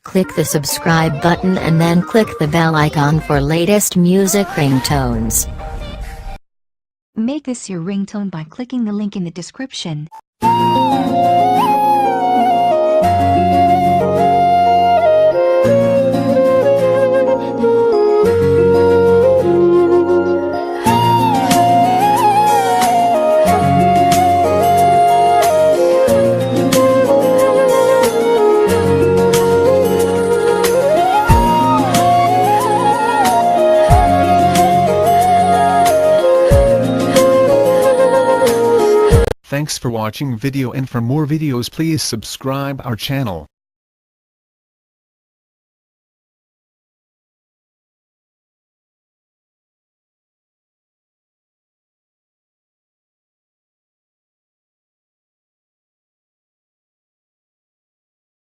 Click the subscribe button and then click the bell icon for latest music ringtones. Make this your ringtone by clicking the link in the description. Thanks for watching video, and for more videos please subscribe our channel.